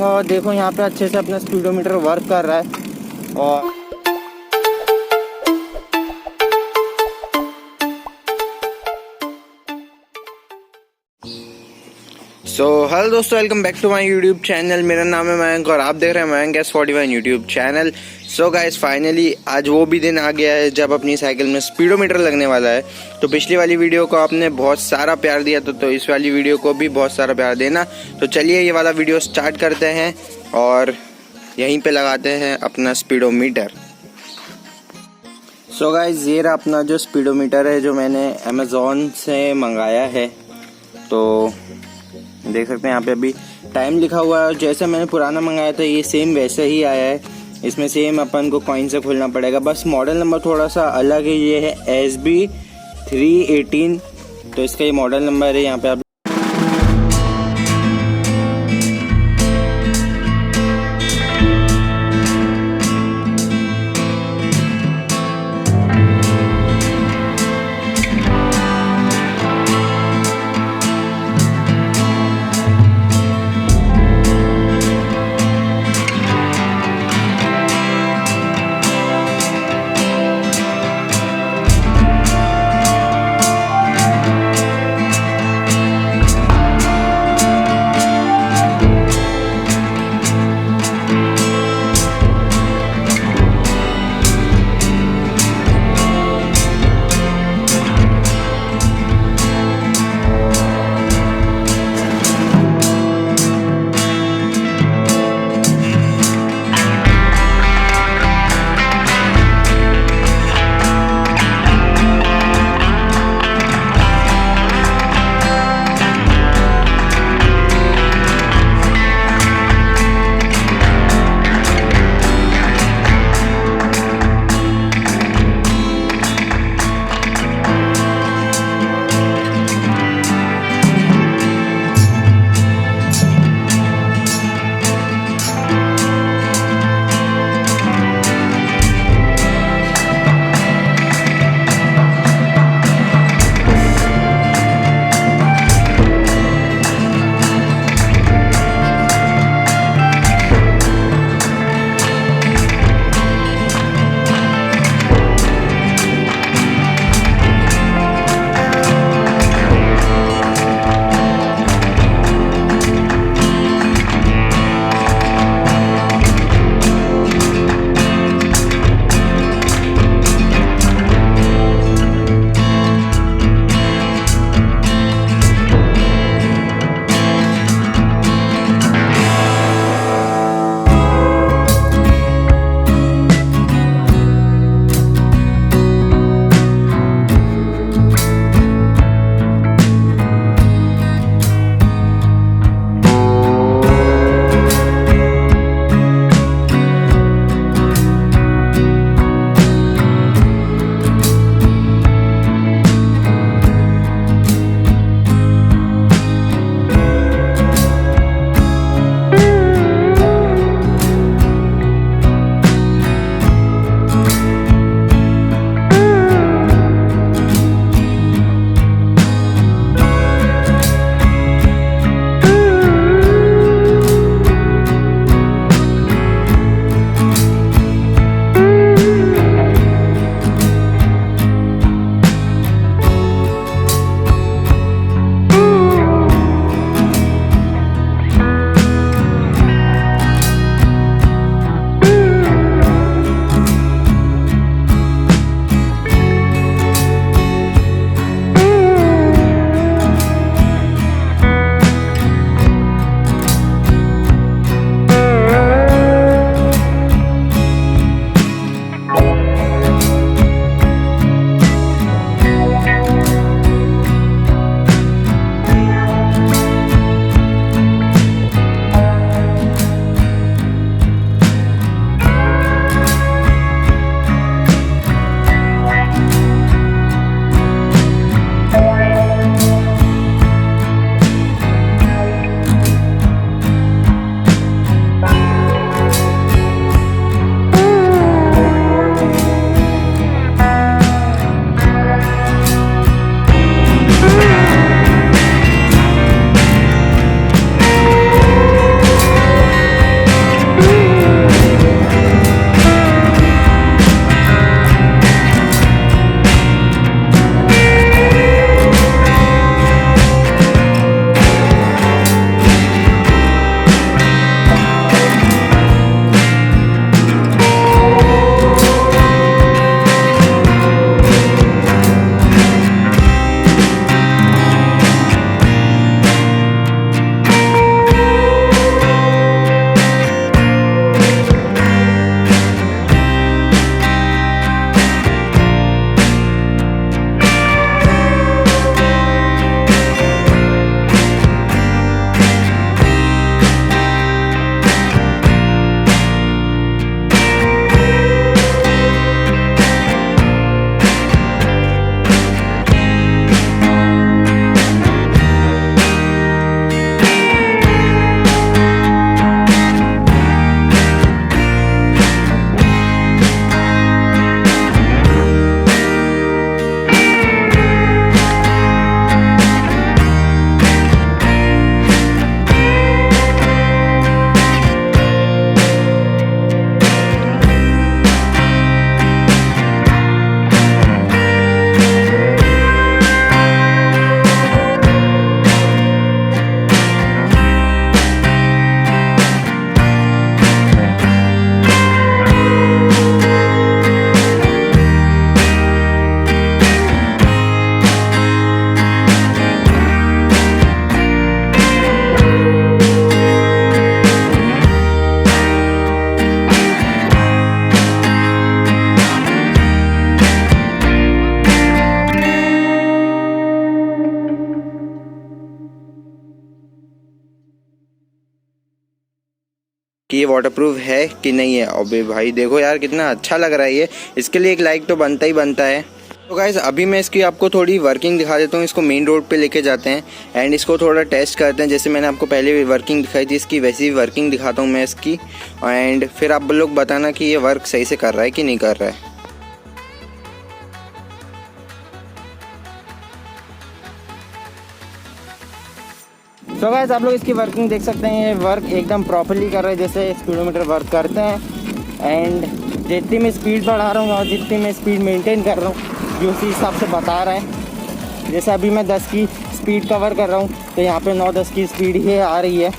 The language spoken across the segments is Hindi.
और देखो यहाँ पे अच्छे से अपना स्पीडोमीटर वर्क कर रहा है। और हेलो दोस्तों, welcome back to my YouTube channel. मेरा नाम है मयंक और आप देख रहे हैं Mayank S41 YouTube channel. Guys, finally आज वो भी दिन आ गया है जब अपनी साइकिल में स्पीडोमीटर लगने वाला है। तो पिछली वाली वीडियो को आपने बहुत सारा प्यार दिया तो इस वाली वीडियो को भी बहुत सारा प्यार देना। तो चलिए ये वाला वीडियो स्टार्ट करते हैं और यहीं पे लगाते हैं अपना स्पीडोमीटर। गाइस, ये रहा अपना जो स्पीडोमीटर है जो मैंने अमेज़ॉन से मंगाया है। तो देख सकते हैं यहाँ पे अभी टाइम लिखा हुआ है। जैसे मैंने पुराना मंगाया था ये सेम वैसे ही आया है। इसमें सेम अपन को कॉइन से खोलना पड़ेगा, बस मॉडल नंबर थोड़ा सा अलग है। ये है SB318, तो इसका ये मॉडल नंबर है। यहाँ पे आप कि ये वाटरप्रूफ है कि नहीं है। अबे भाई देखो यार कितना अच्छा लग रहा है ये, इसके लिए एक लाइक तो बनता ही बनता है। तो गाइस अभी मैं इसकी आपको थोड़ी वर्किंग दिखा देता हूँ। इसको मेन रोड पे लेके जाते हैं एंड इसको थोड़ा टेस्ट करते हैं। जैसे मैंने आपको पहले वर्किंग दिखाई थी इसकी, वैसी ही वर्किंग दिखाता हूँ मैं इसकी, एंड फिर आप लोग बताना कि ये वर्क सही से कर रहा है कि नहीं कर रहा है। तो गाइस आप लोग इसकी वर्किंग देख सकते हैं, ये वर्क एकदम प्रॉपर्ली कर रहा है जैसे स्पीडोमीटर वर्क करते हैं। एंड जितनी मैं स्पीड बढ़ा रहा हूँ और जितनी मैं स्पीड मेंटेन कर रहा हूँ ये उसी हिसाब से बता रहा है। जैसे अभी मैं 10 की स्पीड कवर कर रहा हूँ तो यहाँ पे 9-10 की स्पीड ही आ रही है।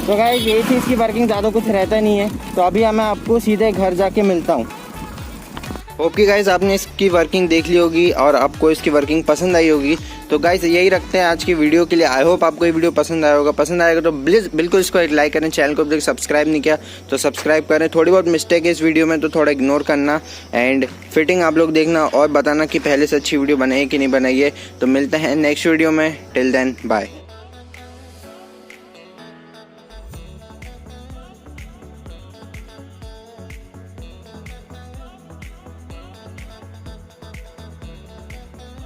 तो गाइस ये चीज़ की वर्किंग ज़्यादा कुछ रहता नहीं है। तो अभी मैं आपको सीधे घर जाके मिलता हूँ। ओके गाइस आपने इसकी वर्किंग देख ली होगी और आपको इसकी वर्किंग पसंद आई होगी। तो गाइस यही रखते हैं आज की वीडियो के लिए। आई होप आपको ये वीडियो पसंद आया होगा। पसंद आएगा तो बिल्कुल इसको एक लाइक करें। चैनल को अभी तक सब्सक्राइब नहीं किया तो सब्सक्राइब करें। थोड़ी बहुत मिस्टेक है इस वीडियो में तो थोड़ा इग्नोर करना एंड फिटिंग आप लोग देखना और बताना कि पहले से अच्छी वीडियो बनाई है कि नहीं बनाई है। तो मिलते हैं नेक्स्ट वीडियो में। Till then bye.